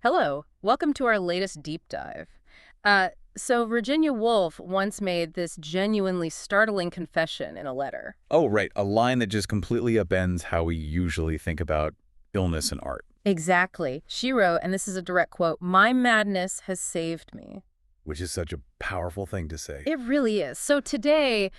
Hello, welcome to our latest deep dive. So Virginia Woolf once made this genuinely startling confession in a letter. Oh, right. A line that just completely upends how we usually think about illness and art, Exactly. She wrote, and this is a direct quote, "My madness has saved me." which is such a powerful thing to say. It really is. So today,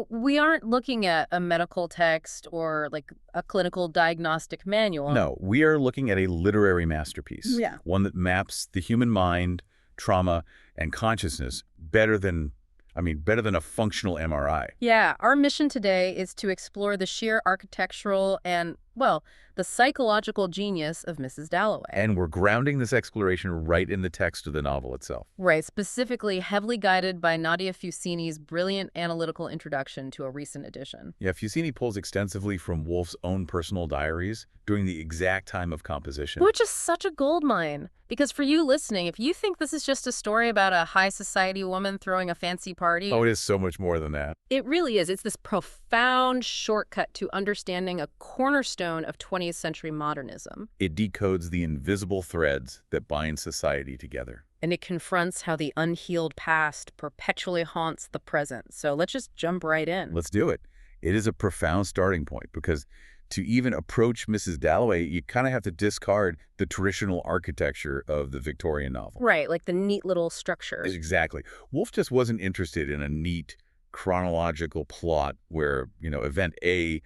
we aren't looking at a medical text or like a clinical diagnostic manual. No, we are looking at a literary masterpiece, Yeah. one that maps the human mind, trauma, and consciousness better than a functional MRI. Yeah, our mission today is to explore the sheer architectural and, well, the psychological genius of Mrs. Dalloway. And we're grounding this exploration right in the text of the novel itself. Right, specifically heavily guided by Nadia Fusini's brilliant analytical introduction to a recent edition. Yeah, Fusini pulls extensively from Woolf's own personal diaries during the exact time of composition. Which is such a goldmine. Because for you listening, if you think this is just a story about a high society woman throwing a fancy party, Oh, it is so much more than that. it really is. It's this profound shortcut to understanding a cornerstone of 20th century modernism. It decodes the invisible threads that bind society together. And it confronts how the unhealed past perpetually haunts the present. So let's just jump right in. Let's do it. It is a profound starting point because to even approach Mrs. Dalloway, you kind of have to discard the traditional architecture of the Victorian novel. Right, like the neat little structure. Exactly. Woolf just wasn't interested in a neat chronological plot where, event A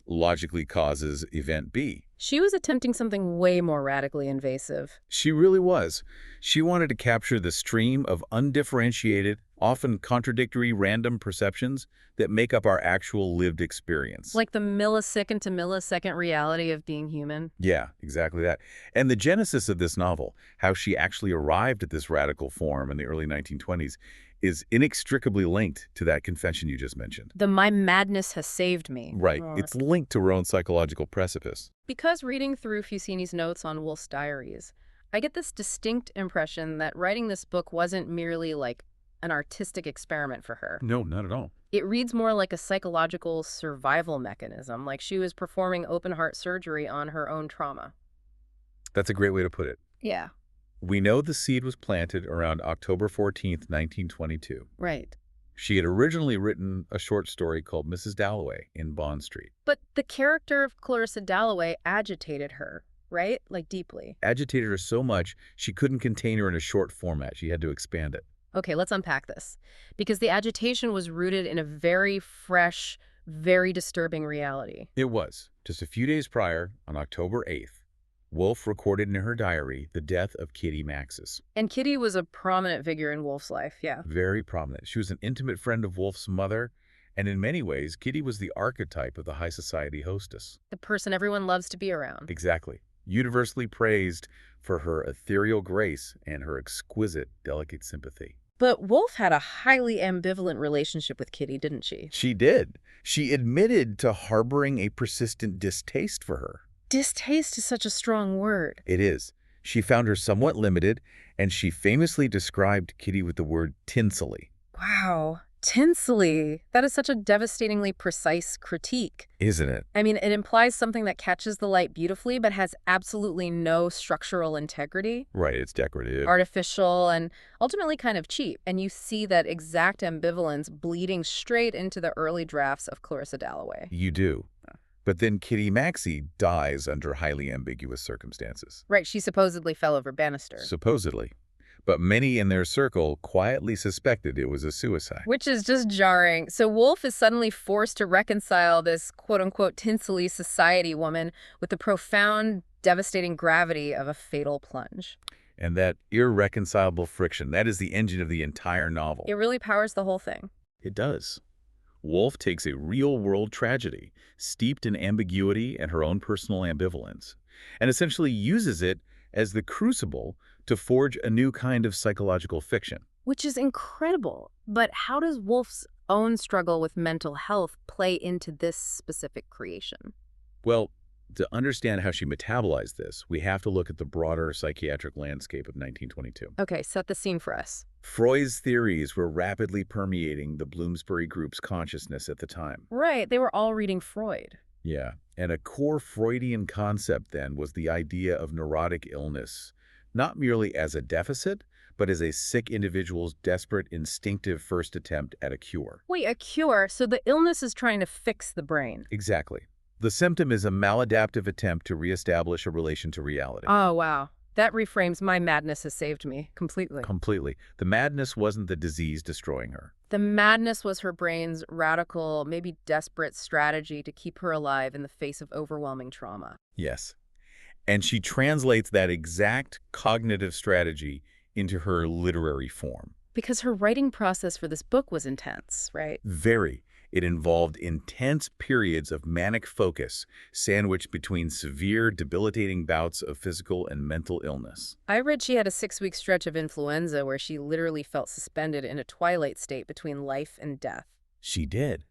logically causes event B. She was attempting something way more radically invasive. She really was. She wanted to capture the stream of undifferentiated, often contradictory random perceptions that make up our actual lived experience. Like the millisecond to millisecond reality of being human. Yeah, exactly that. And the genesis of this novel, how she actually arrived at this radical form in the early 1920s, is inextricably linked to that confession you just mentioned. The "my madness has saved me." Right. It's linked to her own psychological precipice. Because reading through Fusini's notes on Woolf's diaries, I get this distinct impression that writing this book wasn't merely like an artistic experiment for her. No, not at all. It reads more like a psychological survival mechanism, like she was performing open-heart surgery on her own trauma. That's a great way to put it. Yeah. We know the seed was planted around October 14th, 1922. Right. She had originally written a short story called Mrs. Dalloway in Bond Street. But the character of Clarissa Dalloway agitated her, right? Like deeply. Agitated her so much, she couldn't contain her in a short format. She had to expand it. Okay, let's unpack this. Because the agitation was rooted in a very fresh, very disturbing reality. It was. Just a few days prior, on October 8th, Woolf recorded in her diary the death of Kitty Maxis. And Kitty was a prominent figure in Woolf's life, yeah. Very prominent. She was an intimate friend of Woolf's mother, and in many ways, Kitty was the archetype of the high society hostess. The person everyone loves to be around. Exactly. Universally praised for her ethereal grace and her exquisite, delicate sympathy. But Woolf had a highly ambivalent relationship with Kitty, didn't she? She did. She admitted to harboring a persistent distaste for her. Distaste is such a strong word. It is. She found her somewhat limited, and she famously described Kitty with the word tinselly. Wow. Tinselly. That is such a devastatingly precise critique. Isn't it? I mean, it implies something that catches the light beautifully but has absolutely no structural integrity. Right, it's decorative. Artificial and ultimately kind of cheap. And you see that exact ambivalence bleeding straight into the early drafts of Clarissa Dalloway. You do. But then Kitty Maxey dies under highly ambiguous circumstances. Right, she supposedly fell over banister. Supposedly. But many in their circle quietly suspected it was a suicide. Which is just jarring. So Woolf is suddenly forced to reconcile this quote-unquote tinsely society woman with the profound, devastating gravity of a fatal plunge. And that irreconcilable friction, that is the engine of the entire novel. It really powers the whole thing. It does. Woolf takes a real-world tragedy, steeped in ambiguity and her own personal ambivalence, and essentially uses it as the crucible to forge a new kind of psychological fiction. Which is incredible. But how does Woolf's own struggle with mental health play into this specific creation? Well, to understand how she metabolized this, we have to look at the broader psychiatric landscape of 1922. Okay, set the scene for us. Freud's theories were rapidly permeating the Bloomsbury Group's consciousness at the time. Right, they were all reading Freud. Yeah, and a core Freudian concept then was the idea of neurotic illness not merely as a deficit, but as a sick individual's desperate, instinctive first attempt at a cure. Wait, a cure? So the illness is trying to fix the brain. Exactly. The symptom is a maladaptive attempt to reestablish a relation to reality. Oh, wow. That reframes my madness has saved me completely. Completely. The madness wasn't the disease destroying her. The madness was her brain's radical, maybe desperate strategy to keep her alive in the face of overwhelming trauma. Yes. And she translates that exact cognitive strategy into her literary form. Because her writing process for this book was intense, right? Very. It involved intense periods of manic focus, sandwiched between severe, debilitating bouts of physical and mental illness. I read she had a 6-week stretch of influenza where she literally felt suspended in a twilight state between life and death. She did.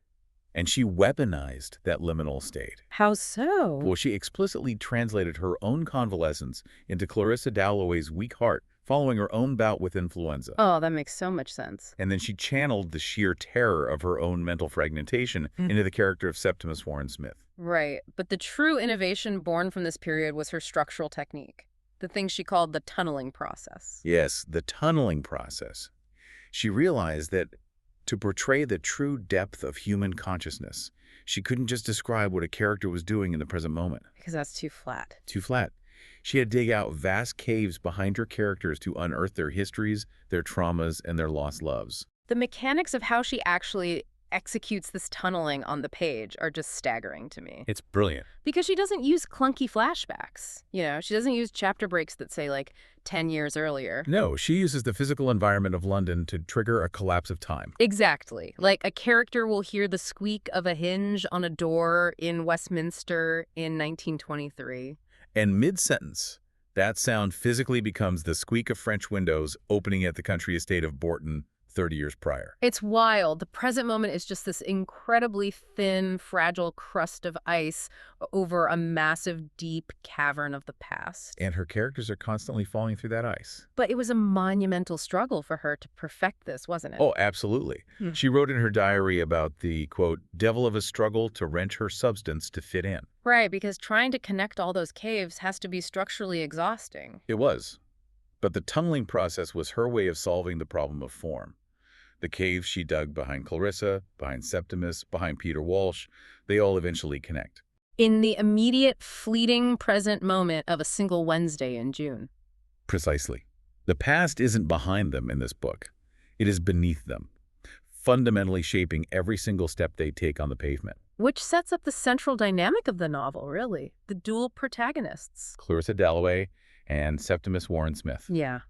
And she weaponized that liminal state. How so? Well, she explicitly translated her own convalescence into Clarissa Dalloway's weak heart following her own bout with influenza. Oh, that makes so much sense. And then she channeled the sheer terror of her own mental fragmentation into the character of Septimus Warren Smith. Right. But the true innovation born from this period was her structural technique, the thing she called the tunneling process. Yes, the tunneling process. She realized that to portray the true depth of human consciousness, she couldn't just describe what a character was doing in the present moment. Because that's too flat. Too flat. She had to dig out vast caves behind her characters to unearth their histories, their traumas, and their lost loves. The mechanics of how she actually executes this tunneling on the page are just staggering to me. It's brilliant. Because she doesn't use clunky flashbacks. You know, she doesn't use chapter breaks that say, like, 10 years earlier. No, she uses the physical environment of London to trigger a collapse of time. Exactly. Like, a character will hear the squeak of a hinge on a door in Westminster in 1923. And mid-sentence, that sound physically becomes the squeak of French windows opening at the country estate of Bourton 30 years prior. It's wild. The present moment is just this incredibly thin, fragile crust of ice over a massive, deep cavern of the past. And her characters are constantly falling through that ice. But it was a monumental struggle for her to perfect this, wasn't it? Oh, absolutely. She wrote in her diary about the, quote, devil of a struggle to wrench her substance to fit in. Right, because trying to connect all those caves has to be structurally exhausting. It was. But the tunneling process was her way of solving the problem of form. The caves she dug behind Clarissa, behind Septimus, behind Peter Walsh, they all eventually connect. In the immediate, fleeting present moment of a single Wednesday in June. Precisely. The past isn't behind them in this book. It is beneath them, fundamentally shaping every single step they take on the pavement. Which sets up the central dynamic of the novel, really. The dual protagonists. Clarissa Dalloway and Septimus Warren Smith. Yeah.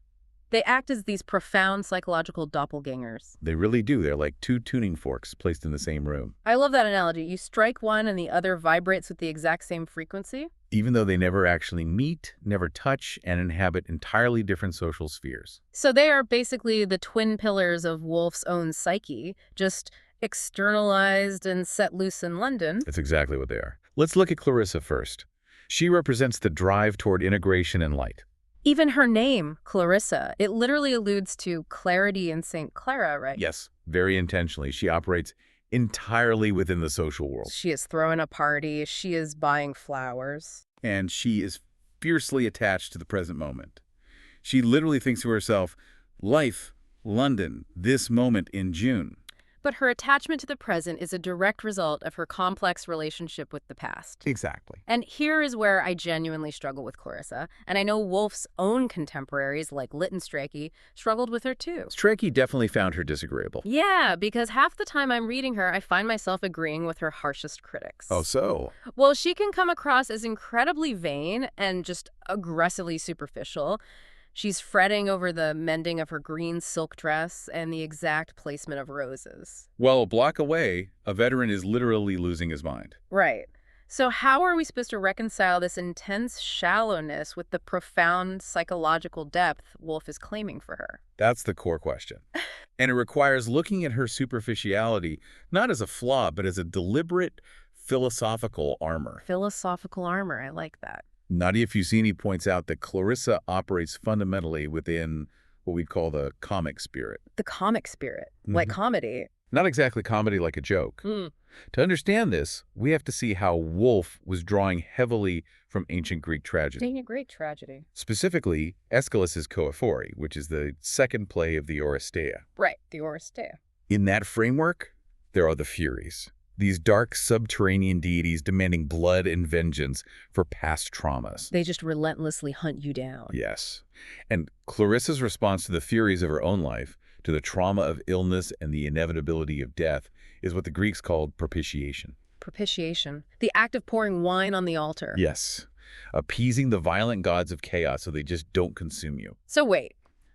They act as these profound psychological doppelgangers. They really do. They're like two tuning forks placed in the same room. I love that analogy. You strike one and the other vibrates with the exact same frequency. Even though they never actually meet, never touch, and inhabit entirely different social spheres. So they are basically the twin pillars of Woolf's own psyche, just externalized and set loose in London. That's exactly what they are. Let's look at Clarissa first. She represents the drive toward integration and light. Even her name, Clarissa, it literally alludes to clarity in St. Clara, right? Yes, very intentionally. She operates entirely within the social world. She is throwing a party. She is buying flowers. And she is fiercely attached to the present moment. She literally thinks to herself, life, London, this moment in June. But her attachment to the present is a direct result of her complex relationship with the past. Exactly. And here is where I genuinely struggle with Clarissa. And I know Woolf's own contemporaries, like Lytton Strachey, struggled with her too. Strachey definitely found her disagreeable. Yeah, because half the time I'm reading her, I find myself agreeing with her harshest critics. Oh, so? Well, she can come across as incredibly vain and just aggressively superficial. She's fretting over the mending of her green silk dress and the exact placement of roses. Well, a block away, a veteran is literally losing his mind. Right. So how are we supposed to reconcile this intense shallowness with the profound psychological depth Woolf is claiming for her? That's the core question. And it requires looking at her superficiality not as a flaw, but as a deliberate philosophical armor. Philosophical armor, I like that. Nadia Fusini points out that Clarissa operates fundamentally within what we'd call the comic spirit. The comic spirit, like comedy. Not exactly comedy like a joke. Hmm. To understand this, we have to see how Woolf was drawing heavily from ancient Greek tragedy. Dang, a great tragedy. Specifically, Aeschylus's Choephori, which is the second play of the Oresteia. Right, the Oresteia. In that framework, there are the Furies, these dark subterranean deities demanding blood and vengeance for past traumas. They just relentlessly hunt you down. Yes. And Clarissa's response to the Furies of her own life, to the trauma of illness and the inevitability of death, is what the Greeks called propitiation. Propitiation. The act of pouring wine on the altar. Yes. Appeasing the violent gods of chaos so they just don't consume you. So wait,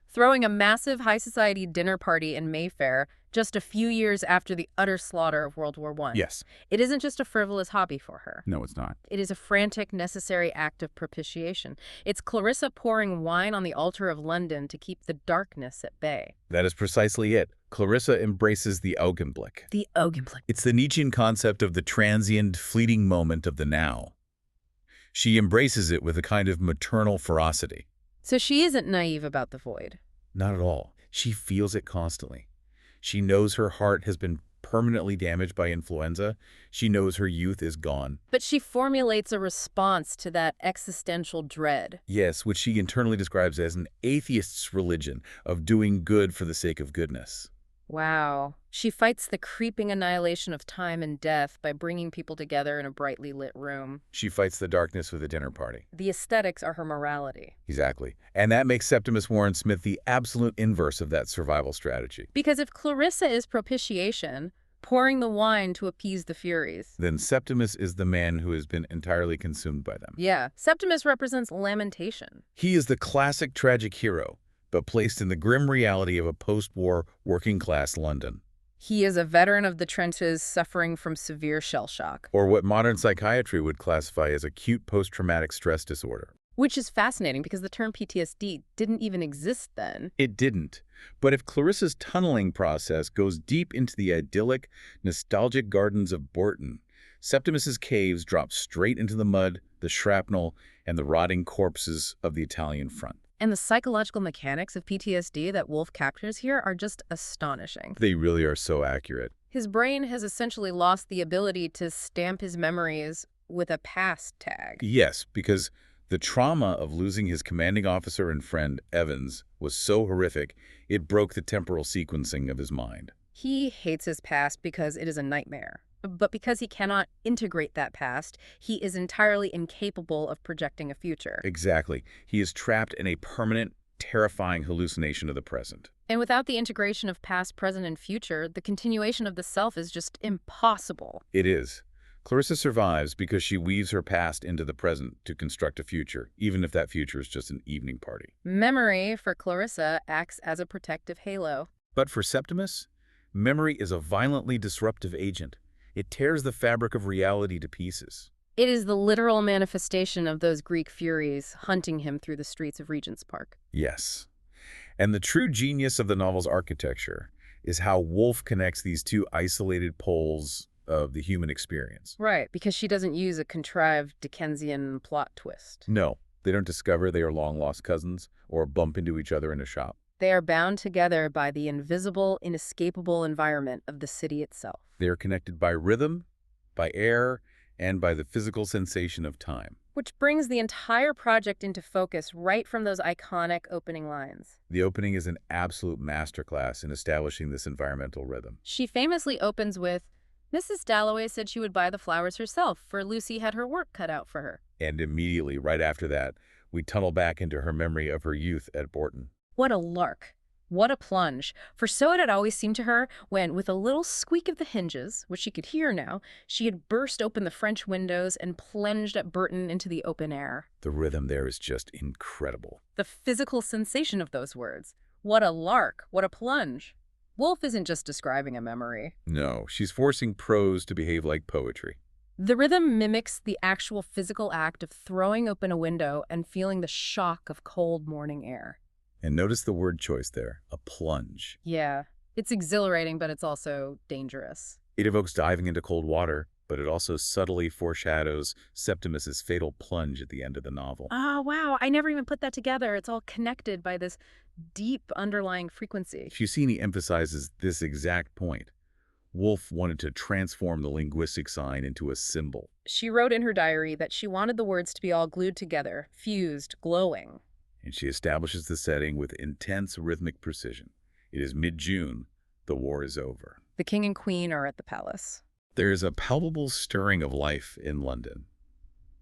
throwing a massive high society dinner party in Mayfair just a few years after the utter slaughter of World War I. Yes. It isn't just a frivolous hobby for her. No, it's not. It is a frantic, necessary act of propitiation. It's Clarissa pouring wine on the altar of London to keep the darkness at bay. That is precisely it. Clarissa embraces the Augenblick. The Augenblick. It's the Nietzschean concept of the transient, fleeting moment of the now. She embraces it with a kind of maternal ferocity. So she isn't naive about the void. Not at all. She feels it constantly. She knows her heart has been permanently damaged by influenza. She knows her youth is gone. But she formulates a response to that existential dread. Yes, which she internally describes as an atheist's religion of doing good for the sake of goodness. Wow. She fights the creeping annihilation of time and death by bringing people together in a brightly lit room. She fights the darkness with a dinner party. The aesthetics are her morality. Exactly. And that makes Septimus Warren Smith the absolute inverse of that survival strategy. Because if Clarissa is propitiation, pouring the wine to appease the Furies, Then Septimus is the man who has been entirely consumed by them. yeah, Septimus represents lamentation. He is the classic tragic hero, but placed in the grim reality of a post-war working-class London. He is a veteran of the trenches suffering from severe shell shock. Or what modern psychiatry would classify as acute post-traumatic stress disorder. Which is fascinating because the term PTSD didn't even exist then. It didn't. But if Clarissa's tunneling process goes deep into the idyllic, nostalgic gardens of Bourton, Septimus's caves drop straight into the mud, the shrapnel, and the rotting corpses of the Italian front. And the psychological mechanics of PTSD that Woolf captures here are just astonishing. They really are so accurate. His brain has essentially lost the ability to stamp his memories with a past tag. Yes, because the trauma of losing his commanding officer and friend, Evans, was so horrific, it broke the temporal sequencing of his mind. He hates his past because it is a nightmare. But because he cannot integrate that past, he is entirely incapable of projecting a future. Exactly. He is trapped in a permanent, terrifying hallucination of the present. And without the integration of past, present, and future, the continuation of the self is just impossible. It is. Clarissa survives because she weaves her past into the present to construct a future, even if that future is just an evening party. Memory, for Clarissa, acts as a protective halo. But for Septimus, memory is a violently disruptive agent. It tears the fabric of reality to pieces. It is the literal manifestation of those Greek furies hunting him through the streets of Regent's Park. Yes. And the true genius of the novel's architecture is how Woolf connects these two isolated poles of the human experience. Right, because she doesn't use a contrived Dickensian plot twist. No, they don't discover they are long-lost cousins or bump into each other in a shop. They are bound together by the invisible, inescapable environment of the city itself. They are connected by rhythm, by air, and by the physical sensation of time. Which brings the entire project into focus right from those iconic opening lines. The opening is an absolute masterclass in establishing this environmental rhythm. She famously opens with, "Mrs. Dalloway said she would buy the flowers herself, for Lucy had her work cut out for her." And immediately, right after that, we tunnel back into her memory of her youth at Bourton. What a lark. What a plunge. For so it had always seemed to her when, with a little squeak of the hinges, which she could hear now, she had burst open the French windows and plunged at Burton into the open air. The rhythm there is just incredible. The physical sensation of those words. What a lark. What a plunge. Woolf isn't just describing a memory. No, she's forcing prose to behave like poetry. The rhythm mimics the actual physical act of throwing open a window and feeling the shock of cold morning air. And notice the word choice there, a plunge. Yeah, it's exhilarating, but it's also dangerous. It evokes diving into cold water, but it also subtly foreshadows Septimus's fatal plunge at the end of the novel. Oh, wow. I never even put that together. It's all connected by this deep underlying frequency. Fusini emphasizes this exact point. Woolf wanted to transform the linguistic sign into a symbol. She wrote in her diary that she wanted the words to be all glued together, fused, glowing. And she establishes the setting with intense rhythmic precision. It is mid-June. The war is over. The king and queen are at the palace. There is a palpable stirring of life in London.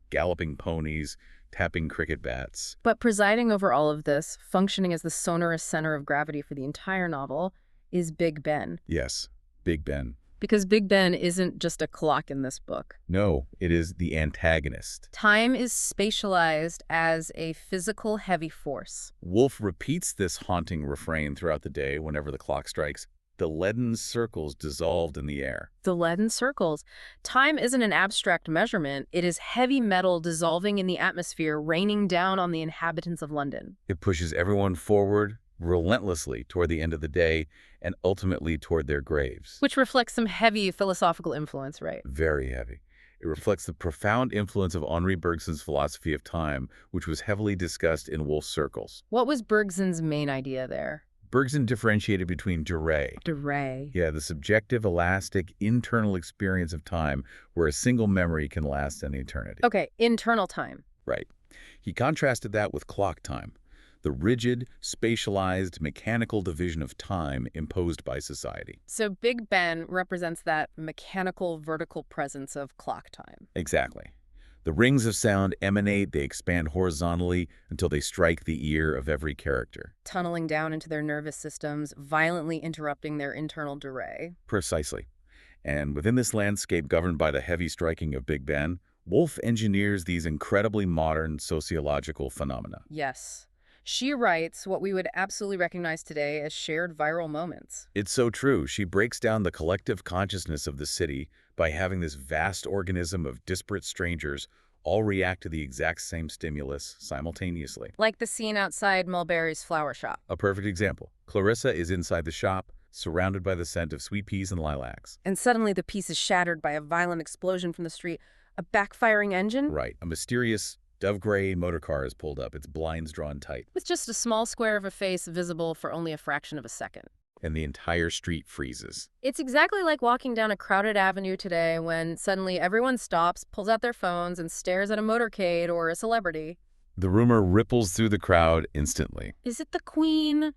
Galloping ponies, tapping cricket bats. But presiding over all of this, functioning as the sonorous center of gravity for the entire novel, is Big Ben. Yes, Big Ben. Because Big Ben isn't just a clock in this book. No, it is the antagonist. Time is spatialized as a physical heavy force. Woolf repeats this haunting refrain throughout the day whenever the clock strikes. The leaden circles dissolved in the air. The leaden circles. Time isn't an abstract measurement. It is heavy metal dissolving in the atmosphere, raining down on the inhabitants of London. It pushes everyone forward relentlessly toward the end of the day and ultimately toward their graves. Which reflects some heavy philosophical influence, right? Very heavy. It reflects the profound influence of Henri Bergson's philosophy of time, which was heavily discussed in Woolf's circles. What was Bergson's main idea there? Bergson differentiated between durée. Durée. Yeah, the subjective, elastic, internal experience of time where a single memory can last an eternity. Okay, internal time. Right. He contrasted that with clock time, the rigid, spatialized, mechanical division of time imposed by society. So Big Ben represents that mechanical, vertical presence of clock time. Exactly. The rings of sound emanate, they expand horizontally until they strike the ear of every character. Tunneling down into their nervous systems, violently interrupting their internal durée. Precisely. And within this landscape governed by the heavy striking of Big Ben, Woolf engineers these incredibly modern sociological phenomena. Yes. She writes what we would absolutely recognize today as shared viral moments. It's so true. She breaks down the collective consciousness of the city by having this vast organism of disparate strangers all react to the exact same stimulus simultaneously. Like the scene outside Mulberry's flower shop. A perfect example. Clarissa is inside the shop, surrounded by the scent of sweet peas and lilacs. And suddenly the piece is shattered by a violent explosion from the street. A backfiring engine? Right. A mysterious dove-gray motor car is pulled up, its blinds drawn tight. With just a small square of a face visible for only a fraction of a second. And the entire street freezes. It's exactly like walking down a crowded avenue today when suddenly everyone stops, pulls out their phones, and stares at a motorcade or a celebrity. The rumor ripples through the crowd instantly. Is it the Queen?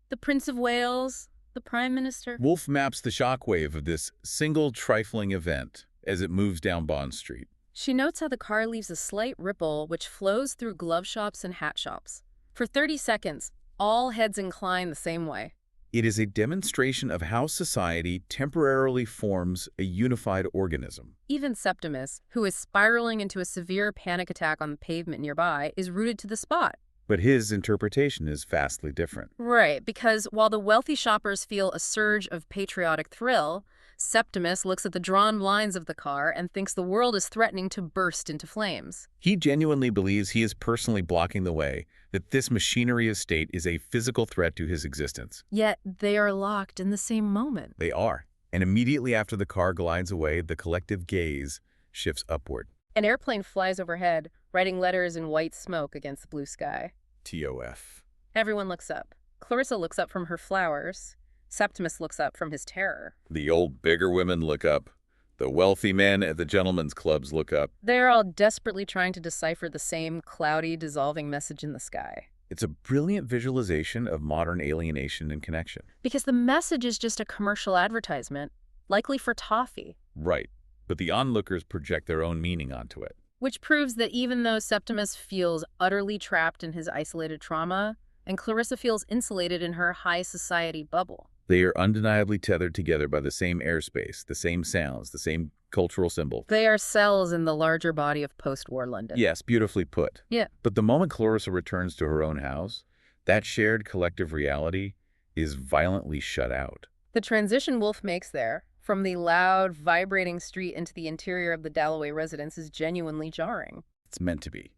The Prince of Wales? The Prime Minister? Woolf maps the shockwave of this single trifling event as it moves down Bond Street. She notes how the car leaves a slight ripple which flows through glove shops and hat shops. For 30 seconds, all heads incline the same way. It is a demonstration of how society temporarily forms a unified organism. Even Septimus, who is spiraling into a severe panic attack on the pavement nearby, is rooted to the spot. But his interpretation is vastly different. Right, because while the wealthy shoppers feel a surge of patriotic thrill, Septimus looks at the drawn blinds of the car and thinks the world is threatening to burst into flames. He genuinely believes he is personally blocking the way, that this machinery of state is a physical threat to his existence. Yet they are locked in the same moment. They are. And immediately after the car glides away, the collective gaze shifts upward. An airplane flies overhead, writing letters in white smoke against the blue sky. TOF. Everyone looks up. Clarissa looks up from her flowers. Septimus looks up from his terror. The old bigger women look up. The wealthy men at the gentlemen's clubs look up. They're all desperately trying to decipher the same cloudy, dissolving message in the sky. It's a brilliant visualization of modern alienation and connection. Because the message is just a commercial advertisement, likely for toffee. Right. But the onlookers project their own meaning onto it. Which proves that even though Septimus feels utterly trapped in his isolated trauma, and Clarissa feels insulated in her high society bubble, they are undeniably tethered together by the same airspace, the same sounds, the same cultural symbol. they are cells in the larger body of post-war London. Yes, beautifully put. Yeah. But the moment Clarissa returns to her own house, that shared collective reality is violently shut out. The transition Woolf makes there, from the loud, vibrating street into the interior of the Dalloway residence, is genuinely jarring. It's meant to be.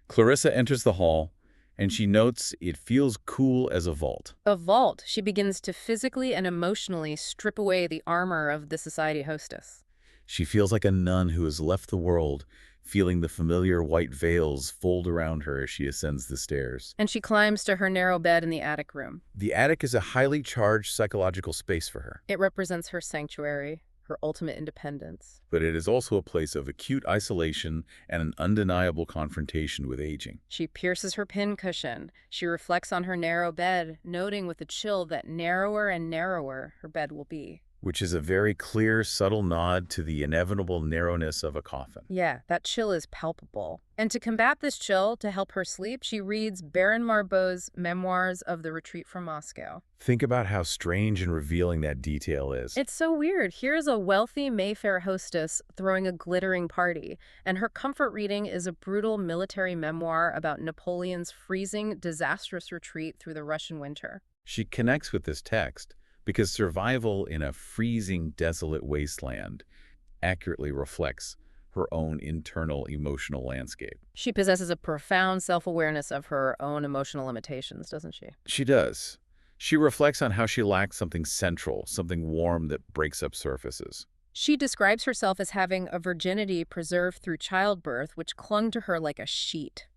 Clarissa enters the hall, and she notes it feels cool as a vault. A vault. She begins to physically and emotionally strip away the armor of the society hostess. She feels like a nun who has left the world, feeling the familiar white veils fold around her as she ascends the stairs. And she climbs to her narrow bed in the attic room. The attic is a highly charged psychological space for her, It represents her sanctuary, her ultimate independence. but it is also a place of acute isolation and an undeniable confrontation with aging. She pierces her pincushion. She reflects on her narrow bed, noting with a chill that narrower and narrower her bed will be. Which is a very clear, subtle nod to the inevitable narrowness of a coffin. Yeah, that chill is palpable. And to combat this chill, to help her sleep, she reads Baron Marbeau's Memoirs of the Retreat from Moscow. Think about how strange and revealing that detail is. It's so weird. Here's a wealthy Mayfair hostess throwing a glittering party, and her comfort reading is a brutal military memoir about Napoleon's freezing, disastrous retreat through the Russian winter. She connects with this text because survival in a freezing, desolate wasteland accurately reflects her own internal emotional landscape. She possesses a profound self-awareness of her own emotional limitations, doesn't she? She does. She reflects on how she lacks something central, something warm that breaks up surfaces. She describes herself as having a virginity preserved through childbirth, which clung to her like a sheet.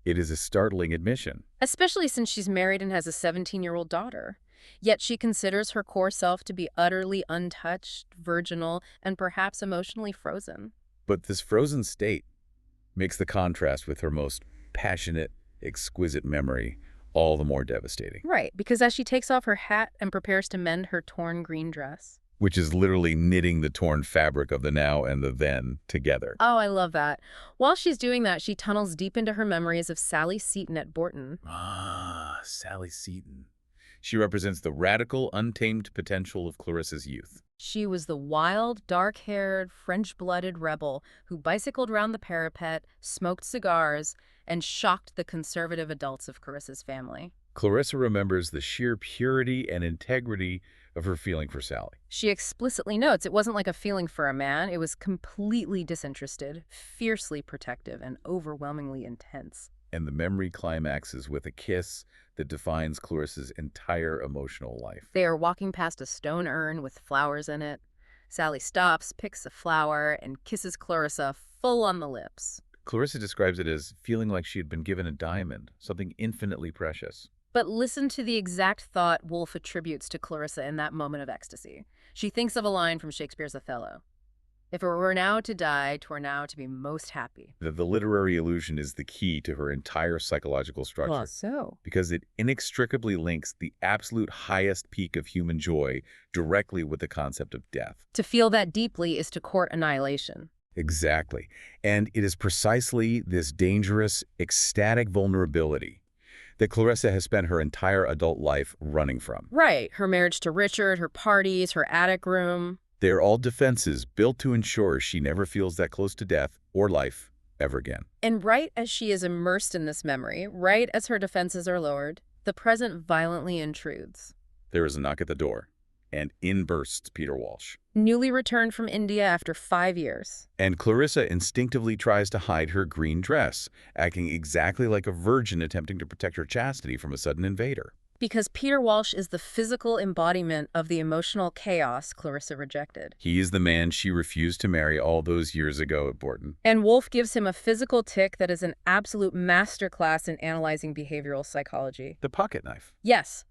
It is a startling admission. Especially since she's married and has a 17-year-old daughter. Yet she considers her core self to be utterly untouched, virginal, and perhaps emotionally frozen. But this frozen state makes the contrast with her most passionate, exquisite memory all the more devastating. Right, because as she takes off her hat and prepares to mend her torn green dress. Which is literally knitting the torn fabric of the now and the then together. Oh, I love that. While she's doing that, she tunnels deep into her memories of Sally Seton at Bourton. Ah, Sally Seton. She represents the radical, untamed potential of Clarissa's youth. She was the wild, dark-haired, French-blooded rebel who bicycled round the parapet, smoked cigars, and shocked the conservative adults of Clarissa's family. Clarissa remembers the sheer purity and integrity of her feeling for Sally. She explicitly notes it wasn't like a feeling for a man. It was completely disinterested, fiercely protective, and overwhelmingly intense. And the memory climaxes with a kiss that defines Clarissa's entire emotional life. They are walking past a stone urn with flowers in it. Sally stops, picks a flower, and kisses Clarissa full on the lips. Clarissa describes it as feeling like she had been given a diamond, something infinitely precious. But listen to the exact thought Woolf attributes to Clarissa in that moment of ecstasy. She thinks of a line from Shakespeare's Othello. If it were now to die, 'twere now to be most happy. The literary illusion is the key to her entire psychological structure. Well, so? Because it inextricably links the absolute highest peak of human joy directly with the concept of death. To feel that deeply is to court annihilation. Exactly. And it is precisely this dangerous, ecstatic vulnerability that Clarissa has spent her entire adult life running from. Right. Her marriage to Richard, her parties, her attic room. They are all defenses built to ensure she never feels that close to death or life ever again. And right as she is immersed in this memory, right as her defenses are lowered, the present violently intrudes. There is a knock at the door, and in bursts Peter Walsh. Newly returned from India after 5 years. And Clarissa instinctively tries to hide her green dress, acting exactly like a virgin attempting to protect her chastity from a sudden invader. Because Peter Walsh is the physical embodiment of the emotional chaos Clarissa rejected. He is the man she refused to marry all those years ago at Bourton. And Woolf gives him a physical tic that is an absolute masterclass in analyzing behavioral psychology. The pocket knife. Yes.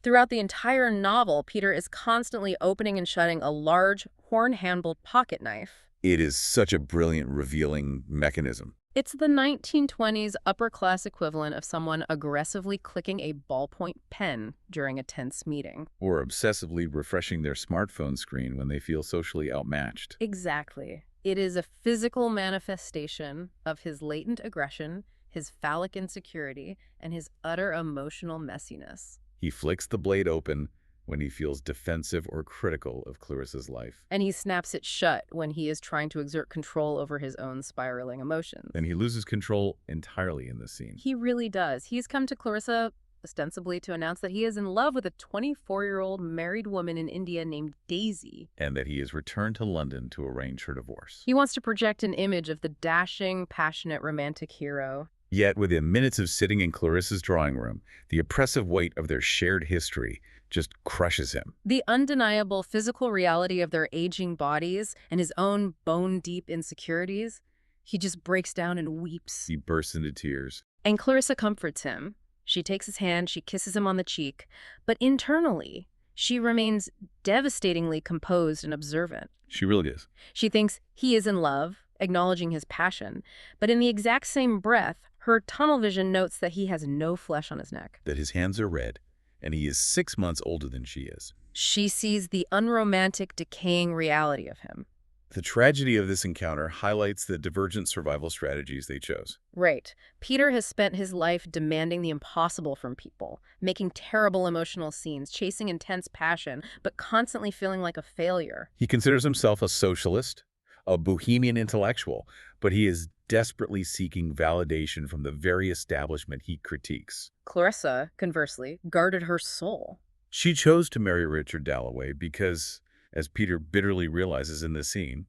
Throughout the entire novel, Peter is constantly opening and shutting a large, horn-handled pocket knife. It is such a brilliant, revealing mechanism. It's the 1920s upper-class equivalent of someone aggressively clicking a ballpoint pen during a tense meeting. Or obsessively refreshing their smartphone screen when they feel socially outmatched. Exactly. It is a physical manifestation of his latent aggression, his phallic insecurity, and his utter emotional messiness. He flicks the blade open when he feels defensive or critical of Clarissa's life. And he snaps it shut when he is trying to exert control over his own spiraling emotions. And he loses control entirely in this scene. He really does. He's come to Clarissa ostensibly to announce that he is in love with a 24-year-old married woman in India named Daisy. And that he has returned to London to arrange her divorce. He wants to project an image of the dashing, passionate, romantic hero. Yet, within minutes of sitting in Clarissa's drawing room, the oppressive weight of their shared history just crushes him. The undeniable physical reality of their aging bodies and his own bone-deep insecurities, He just breaks down and weeps. He bursts into tears. And Clarissa comforts him. She takes his hand, she kisses him on the cheek, but internally, she remains devastatingly composed and observant. She really is. She thinks he is in love, acknowledging his passion, but in the exact same breath, her tunnel vision notes that he has no flesh on his neck. That his hands are red, and he is 6 months older than she is. She sees the unromantic, decaying reality of him. The tragedy of this encounter highlights the divergent survival strategies they chose. Right. Peter has spent his life demanding the impossible from people, making terrible emotional scenes, chasing intense passion, but constantly feeling like a failure. He considers himself a socialist, a bohemian intellectual, but he is desperately seeking validation from the very establishment he critiques. Clarissa, conversely, guarded her soul. She chose to marry Richard Dalloway because, as Peter bitterly realizes in this scene,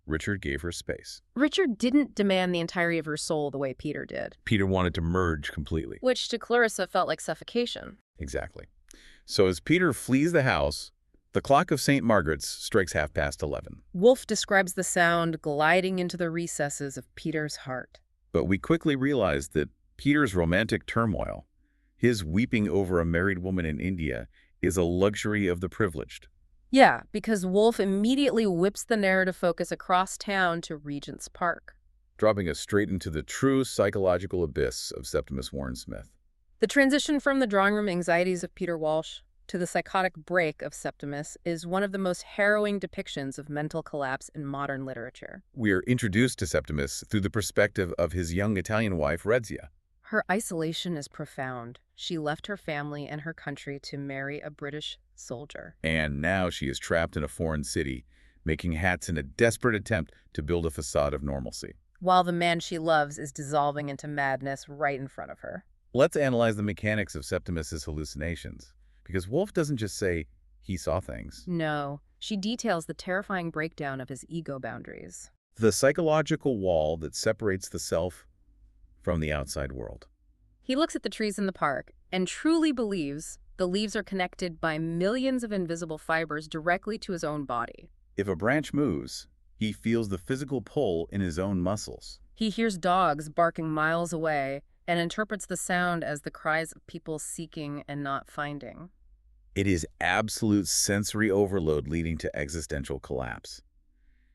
Richard gave her space. Richard didn't demand the entirety of her soul the way Peter did. Peter wanted to merge completely. Which to Clarissa felt like suffocation. Exactly. So as Peter flees the house, the clock of St. Margaret's strikes 11:30. Woolf describes the sound gliding into the recesses of Peter's heart. But we quickly realize that Peter's romantic turmoil, his weeping over a married woman in India, is a luxury of the privileged. Yeah, because Woolf immediately whips the narrative focus across town to Regent's Park, dropping us straight into the true psychological abyss of Septimus Warren Smith. The transition from the drawing room anxieties of Peter Walsh to the psychotic break of Septimus is one of the most harrowing depictions of mental collapse in modern literature. We are introduced to Septimus through the perspective of his young Italian wife, Rezia. Her isolation is profound. She left her family and her country to marry a British soldier. And now she is trapped in a foreign city, making hats in a desperate attempt to build a facade of normalcy. While the man she loves is dissolving into madness right in front of her. Let's analyze the mechanics of Septimus's hallucinations, because Woolf doesn't just say he saw things. No, she details the terrifying breakdown of his ego boundaries. The psychological wall that separates the self from the outside world. He looks at the trees in the park and truly believes the leaves are connected by millions of invisible fibers directly to his own body. If a branch moves, he feels the physical pull in his own muscles. He hears dogs barking miles away and interprets the sound as the cries of people seeking and not finding. It is absolute sensory overload leading to existential collapse.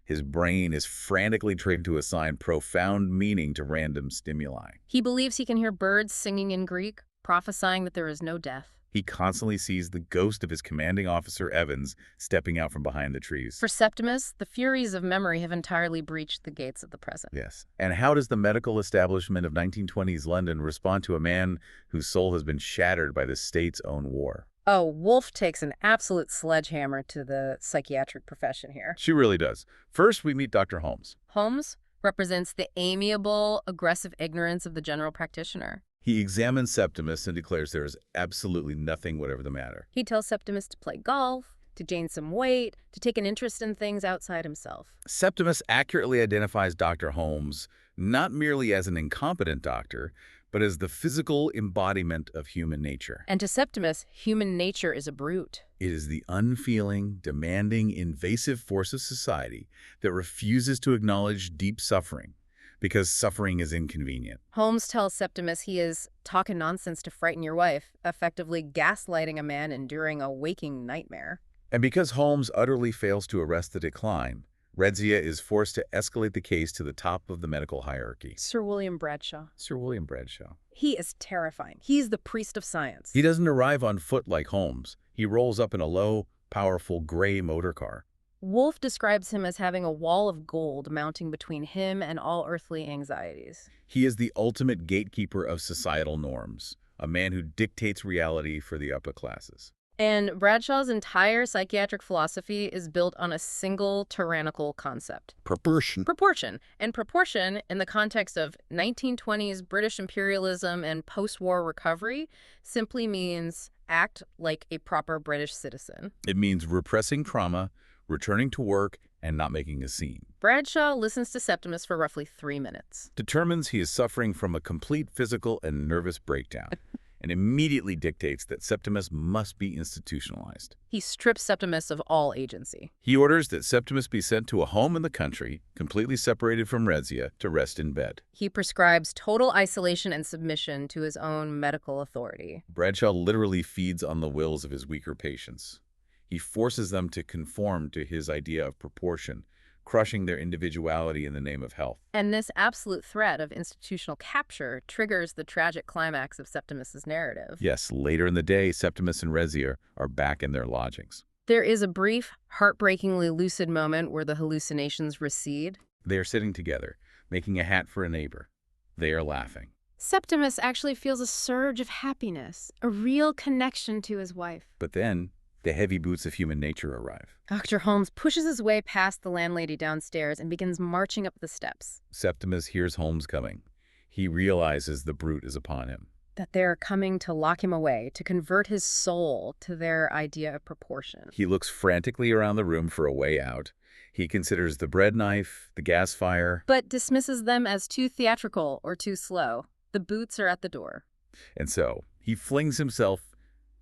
His brain is frantically trying to assign profound meaning to random stimuli. He believes he can hear birds singing in Greek, prophesying that there is no death. He constantly sees the ghost of his commanding officer, Evans, stepping out from behind the trees. For Septimus, the furies of memory have entirely breached the gates of the present. Yes. And how does the medical establishment of 1920s London respond to a man whose soul has been shattered by the state's own war? Oh, Woolf takes an absolute sledgehammer to the psychiatric profession here. She really does. First, we meet Dr. Holmes. Holmes represents the amiable, aggressive ignorance of the general practitioner. He examines Septimus and declares there is absolutely nothing whatever the matter. He tells Septimus to play golf, to gain some weight, to take an interest in things outside himself. Septimus accurately identifies Dr. Holmes not merely as an incompetent doctor, but as the physical embodiment of human nature. And to Septimus, human nature is a brute. It is the unfeeling, demanding, invasive force of society that refuses to acknowledge deep suffering, because suffering is inconvenient. Holmes tells Septimus he is talking nonsense to frighten your wife, effectively gaslighting a man enduring a waking nightmare. And because Holmes utterly fails to arrest the decline, Rezia is forced to escalate the case to the top of the medical hierarchy. Sir William Bradshaw. Sir William Bradshaw. He is terrifying. He's the priest of science. He doesn't arrive on foot like Holmes. He rolls up in a low, powerful gray motor car. Woolf describes him as having a wall of gold mounting between him and all earthly anxieties. He is the ultimate gatekeeper of societal norms, a man who dictates reality for the upper classes. And Bradshaw's entire psychiatric philosophy is built on a single tyrannical concept. Proportion. Proportion. And proportion, in the context of 1920s British imperialism and post-war recovery, simply means act like a proper British citizen. It means repressing trauma, returning to work, and not making a scene. Bradshaw listens to Septimus for roughly 3 minutes. Determines he is suffering from a complete physical and nervous breakdown. and immediately dictates that Septimus must be institutionalized. He strips Septimus of all agency. He orders that Septimus be sent to a home in the country, completely separated from Rezia, to rest in bed. He prescribes total isolation and submission to his own medical authority. Bradshaw literally feeds on the wills of his weaker patients. He forces them to conform to his idea of proportion, crushing their individuality in the name of health. And this absolute threat of institutional capture triggers the tragic climax of Septimus's narrative. Yes, later in the day, Septimus and Rezia are back in their lodgings. There is a brief, heartbreakingly lucid moment where the hallucinations recede. They are sitting together, making a hat for a neighbor. They are laughing. Septimus actually feels a surge of happiness, a real connection to his wife. But then, the heavy boots of human nature arrive. Dr. Holmes pushes his way past the landlady downstairs and begins marching up the steps. Septimus hears Holmes coming. He realizes the brute is upon him. That they're coming to lock him away, to convert his soul to their idea of proportion. He looks frantically around the room for a way out. He considers the bread knife, the gas fire, but dismisses them as too theatrical or too slow. The boots are at the door. and so he flings himself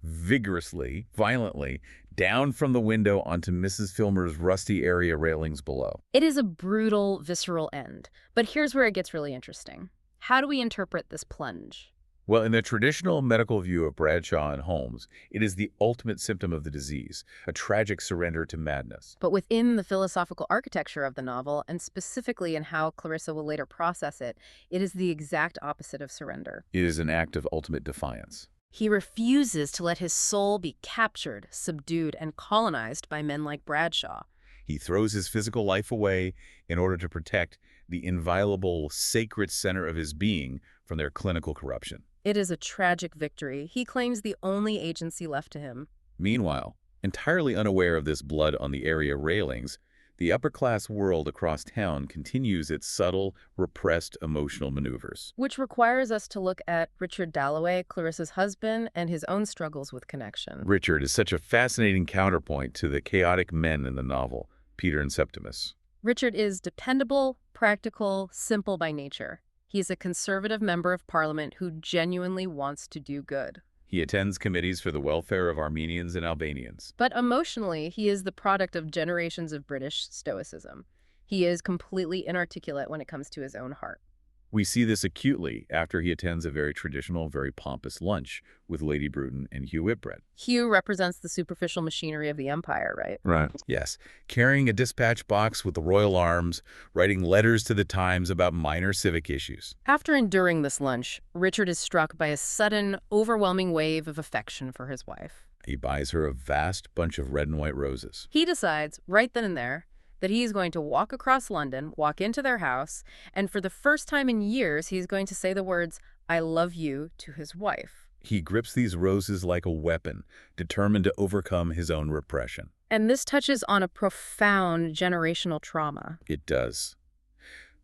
vigorously, violently, down from the window onto Mrs. Filmer's rusty area railings below. It is a brutal, visceral end. But here's where it gets really interesting. How do we interpret this plunge? Well, in the traditional medical view of Bradshaw and Holmes, it is the ultimate symptom of the disease, a tragic surrender to madness. But within the philosophical architecture of the novel, and specifically in how Clarissa will later process it, it is the exact opposite of surrender. It is an act of ultimate defiance. He refuses to let his soul be captured, subdued, and colonized by men like Bradshaw. He throws his physical life away in order to protect the inviolable, sacred center of his being from their clinical corruption. It is a tragic victory. He claims the only agency left to him. Meanwhile, entirely unaware of this blood on the area railings, the upper-class world across town continues its subtle, repressed emotional maneuvers. Which requires us to look at Richard Dalloway, Clarissa's husband, and his own struggles with connection. Richard is such a fascinating counterpoint to the chaotic men in the novel, Peter and Septimus. Richard is dependable, practical, simple by nature. He is a conservative member of parliament who genuinely wants to do good. He attends committees for the welfare of Armenians and Albanians. But emotionally, he is the product of generations of British stoicism. He is completely inarticulate when it comes to his own heart. We see this acutely after he attends a very traditional, very pompous lunch with Lady Bruton and Hugh Whitbread. Hugh represents the superficial machinery of the empire, right? Right. Yes. Carrying a dispatch box with the royal arms, writing letters to the Times about minor civic issues. After enduring this lunch, Richard is struck by a sudden, overwhelming wave of affection for his wife. He buys her a vast bunch of red and white roses. He decides, right then and there, that he's going to walk across London, walk into their house, and for the first time in years, he's going to say the words, "I love you," to his wife. He grips these roses like a weapon, determined to overcome his own repression. And this touches on a profound generational trauma. It does.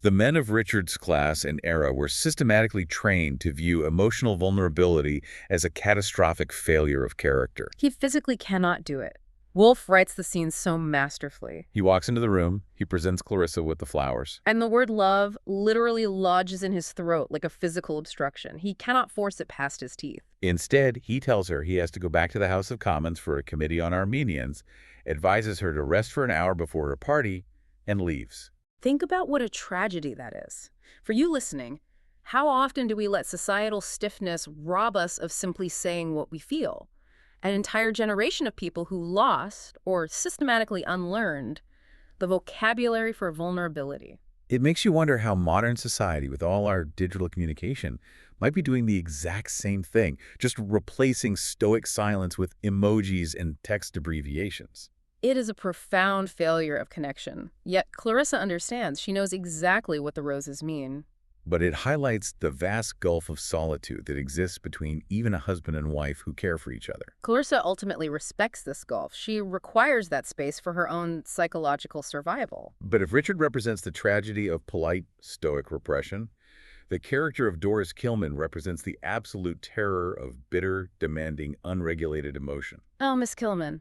The men of Richard's class and era were systematically trained to view emotional vulnerability as a catastrophic failure of character. He physically cannot do it. Woolf writes the scene so masterfully. He walks into the room, he presents Clarissa with the flowers. And the word love literally lodges in his throat like a physical obstruction. He cannot force it past his teeth. Instead, he tells her he has to go back to the House of Commons for a committee on Armenians, advises her to rest for an hour before her party, and leaves. Think about what a tragedy that is. For you listening, how often do we let societal stiffness rob us of simply saying what we feel? An entire generation of people who lost, or systematically unlearned, the vocabulary for vulnerability. It makes you wonder how modern society, with all our digital communication, might be doing the exact same thing, just replacing stoic silence with emojis and text abbreviations. It is a profound failure of connection. Yet Clarissa understands. She knows exactly what the roses mean. But it highlights the vast gulf of solitude that exists between even a husband and wife who care for each other. Clarissa ultimately respects this gulf. She requires that space for her own psychological survival. But if Richard represents the tragedy of polite, stoic repression, the character of Doris Kilman represents the absolute terror of bitter, demanding, unregulated emotion. Oh, Miss Kilman.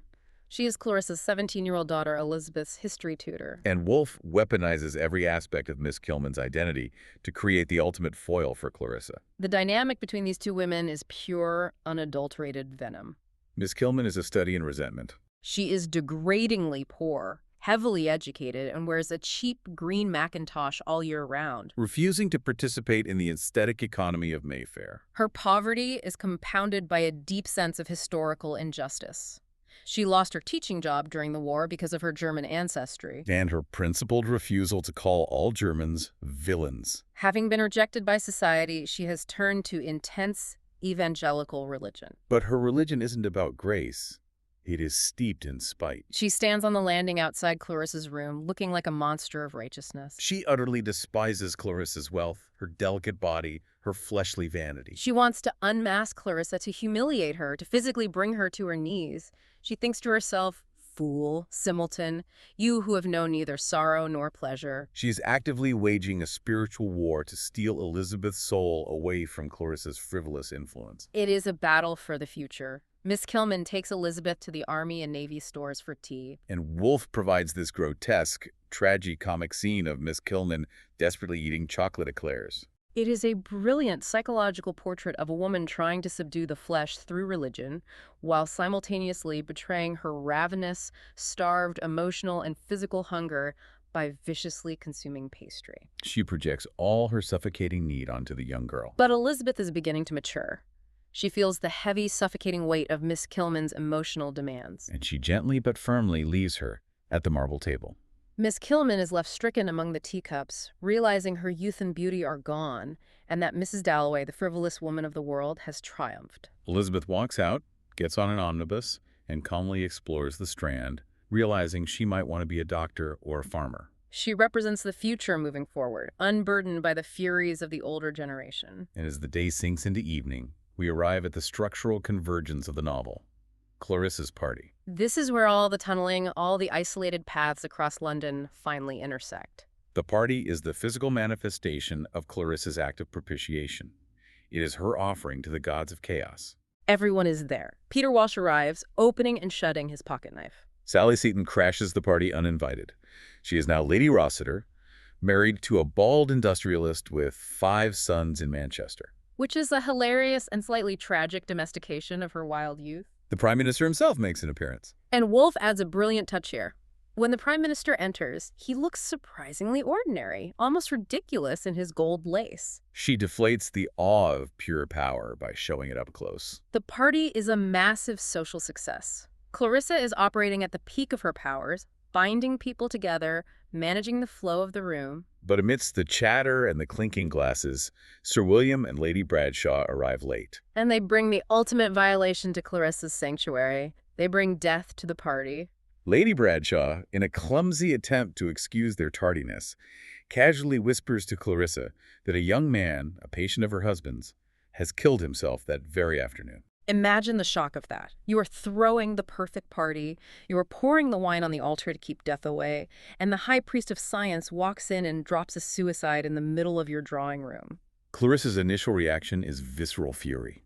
She is Clarissa's 17-year-old daughter Elizabeth's history tutor. And Woolf weaponizes every aspect of Miss Kilman's identity to create the ultimate foil for Clarissa. The dynamic between these two women is pure, unadulterated venom. Miss Kilman is a study in resentment. She is degradingly poor, heavily educated, and wears a cheap green Macintosh all year round. Refusing to participate in the aesthetic economy of Mayfair. Her poverty is compounded by a deep sense of historical injustice. She lost her teaching job during the war because of her German ancestry. And her principled refusal to call all Germans villains. Having been rejected by society, she has turned to intense evangelical religion. But her religion isn't about grace. It is steeped in spite. She stands on the landing outside Clarissa's room, looking like a monster of righteousness. She utterly despises Clarissa's wealth, her delicate body, her fleshly vanity. She wants to unmask Clarissa, to humiliate her, to physically bring her to her knees. She thinks to herself, "Fool, simpleton, you who have known neither sorrow nor pleasure." She is actively waging a spiritual war to steal Elizabeth's soul away from Clarissa's frivolous influence. It is a battle for the future. Miss Kilman takes Elizabeth to the Army and Navy stores for tea. And Woolf provides this grotesque, tragicomic scene of Miss Kilman desperately eating chocolate eclairs. It is a brilliant psychological portrait of a woman trying to subdue the flesh through religion, while simultaneously betraying her ravenous, starved, emotional, and physical hunger by viciously consuming pastry. She projects all her suffocating need onto the young girl. But Elizabeth is beginning to mature. She feels the heavy, suffocating weight of Miss Kilman's emotional demands. And she gently but firmly leaves her at the marble table. Miss Kilman is left stricken among the teacups, realizing her youth and beauty are gone, and that Mrs. Dalloway, the frivolous woman of the world, has triumphed. Elizabeth walks out, gets on an omnibus, and calmly explores the Strand, realizing she might want to be a doctor or a farmer. She represents the future moving forward, unburdened by the furies of the older generation. And as the day sinks into evening, we arrive at the structural convergence of the novel, Clarissa's party. This is where all the tunneling, all the isolated paths across London finally intersect. The party is the physical manifestation of Clarissa's act of propitiation. It is her offering to the gods of chaos. Everyone is there. Peter Walsh arrives, opening and shutting his pocket knife. Sally Seton crashes the party uninvited. She is now Lady Rossiter, married to a bald industrialist with 5 sons in Manchester. Which is a hilarious and slightly tragic domestication of her wild youth. The Prime Minister himself makes an appearance. And Woolf adds a brilliant touch here. When the Prime Minister enters, he looks surprisingly ordinary, almost ridiculous in his gold lace. She deflates the awe of pure power by showing it up close. The party is a massive social success. Clarissa is operating at the peak of her powers, binding people together, managing the flow of the room. But amidst the chatter and the clinking glasses, Sir William and Lady Bradshaw arrive late. And they bring the ultimate violation to Clarissa's sanctuary. They bring death to the party. Lady Bradshaw, in a clumsy attempt to excuse their tardiness, casually whispers to Clarissa that a young man, a patient of her husband's, has killed himself that very afternoon. Imagine the shock of that. You are throwing the perfect party, you are pouring the wine on the altar to keep death away, and the high priest of science walks in and drops a suicide in the middle of your drawing room. Clarissa's initial reaction is visceral fury.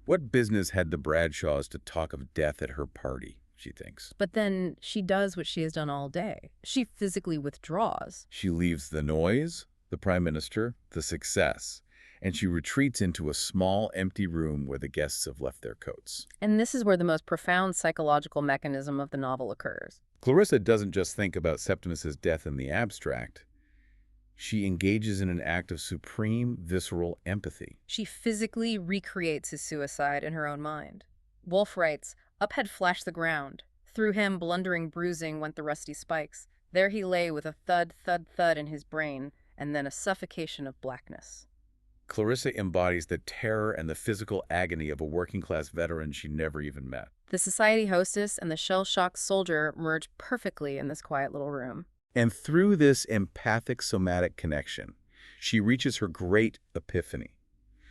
What business had the Bradshaws to talk of death at her party, she thinks. But then she does what she has done all day. She physically withdraws. She leaves the noise, the Prime Minister, the success, and she retreats into a small, empty room where the guests have left their coats. And this is where the most profound psychological mechanism of the novel occurs. Clarissa doesn't just think about Septimus's death in the abstract. She engages in an act of supreme, visceral empathy. She physically recreates his suicide in her own mind. Woolf writes, "Up had flashed the ground. Through him, blundering bruising, went the rusty spikes. There he lay with a thud, thud, thud in his brain, and then a suffocation of blackness." Clarissa embodies the terror and the physical agony of a working-class veteran she never even met. The society hostess and the shell-shocked soldier merge perfectly in this quiet little room. And through this empathic somatic connection, she reaches her great epiphany.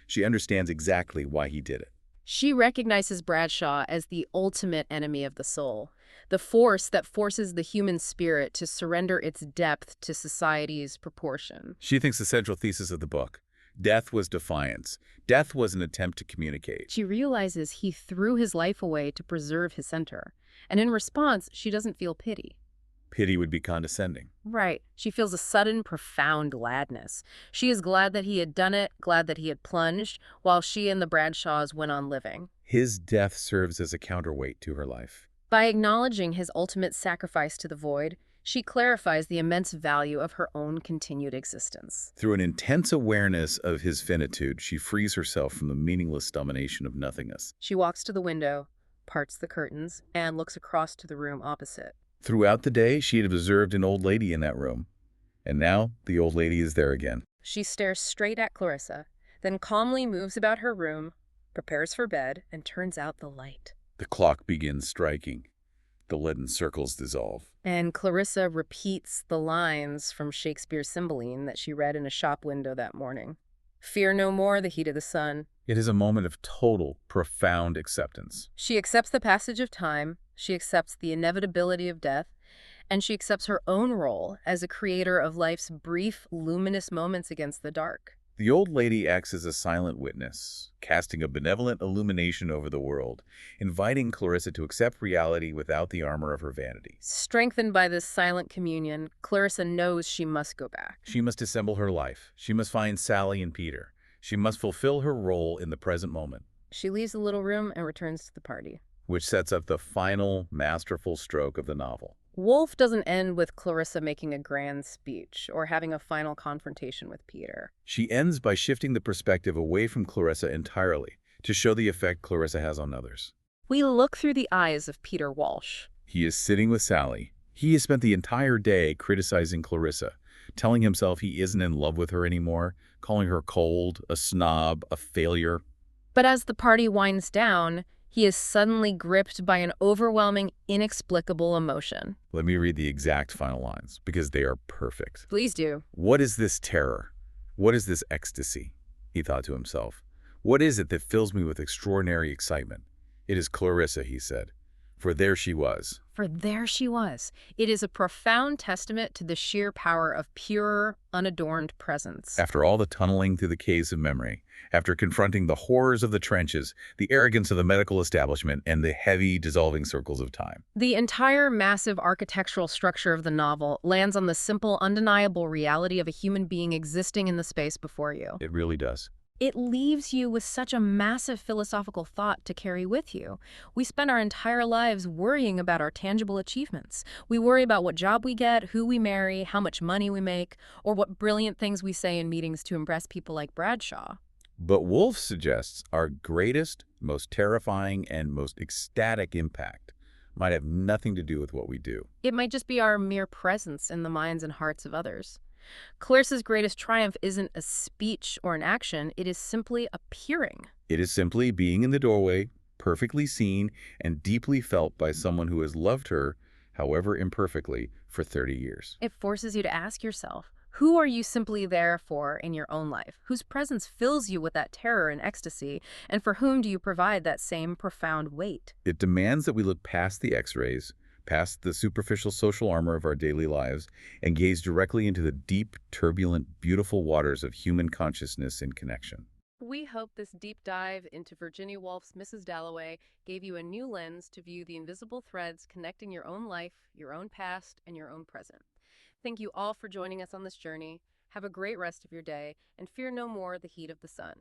She understands exactly why he did it. She recognizes Bradshaw as the ultimate enemy of the soul, the force that forces the human spirit to surrender its depth to society's proportion. She thinks the central thesis of the book, Death was defiance. Death was an attempt to communicate. She realizes he threw his life away to preserve his center. And in response, she doesn't feel pity. Pity would be condescending. Right. She feels a sudden, profound gladness. She is glad that he had done it, glad that he had plunged, while she and the Bradshaws went on living. His death serves as a counterweight to her life. By acknowledging his ultimate sacrifice to the void, she clarifies the immense value of her own continued existence. Through an intense awareness of his finitude, she frees herself from the meaningless domination of nothingness. She walks to the window, parts the curtains, and looks across to the room opposite. Throughout the day, she had observed an old lady in that room. And now, the old lady is there again. She stares straight at Clarissa, then calmly moves about her room, prepares for bed, and turns out the light. The clock begins striking. The leaden circles dissolve. And Clarissa repeats the lines from Shakespeare's Cymbeline that she read in a shop window that morning. Fear no more the heat of the sun. It is a moment of total, profound acceptance. She accepts the passage of time, she accepts the inevitability of death, and she accepts her own role as a creator of life's brief, luminous moments against the dark. The old lady acts as a silent witness, casting a benevolent illumination over the world, inviting Clarissa to accept reality without the armor of her vanity. Strengthened by this silent communion, Clarissa knows she must go back. She must assemble her life. She must find Sally and Peter. She must fulfill her role in the present moment. She leaves the little room and returns to the party. Which sets up the final, masterful stroke of the novel. Woolf doesn't end with Clarissa making a grand speech or having a final confrontation with Peter. She ends by shifting the perspective away from Clarissa entirely to show the effect Clarissa has on others. We look through the eyes of Peter Walsh. He is sitting with Sally. He has spent the entire day criticizing Clarissa, telling himself he isn't in love with her anymore, calling her cold, a snob, a failure. But as the party winds down, he is suddenly gripped by an overwhelming, inexplicable emotion. Let me read the exact final lines, because they are perfect. Please do. What is this terror? What is this ecstasy? He thought to himself. What is it that fills me with extraordinary excitement? It is Clarissa, he said. For there she was. For there she was. It is a profound testament to the sheer power of pure, unadorned presence. After all the tunneling through the caves of memory, after confronting the horrors of the trenches, the arrogance of the medical establishment, and the heavy, dissolving circles of time. The entire massive architectural structure of the novel lands on the simple, undeniable reality of a human being existing in the space before you. It really does. It leaves you with such a massive philosophical thought to carry with you. We spend our entire lives worrying about our tangible achievements. We worry about what job we get, who we marry, how much money we make, or what brilliant things we say in meetings to impress people like Bradshaw. But Woolf suggests our greatest, most terrifying, and most ecstatic impact might have nothing to do with what we do. It might just be our mere presence in the minds and hearts of others. Clarissa's greatest triumph isn't a speech or an action, it is simply appearing. It is simply being in the doorway, perfectly seen and deeply felt by someone who has loved her, however imperfectly, for 30 years. It forces you to ask yourself, who are you simply there for in your own life? Whose presence fills you with that terror and ecstasy? And for whom do you provide that same profound weight? It demands that we look past the X-rays, past the superficial social armor of our daily lives, and gaze directly into the deep, turbulent, beautiful waters of human consciousness and connection. We hope this deep dive into Virginia Woolf's Mrs. Dalloway gave you a new lens to view the invisible threads connecting your own life, your own past, and your own present. Thank you all for joining us on this journey. Have a great rest of your day, and fear no more the heat of the sun.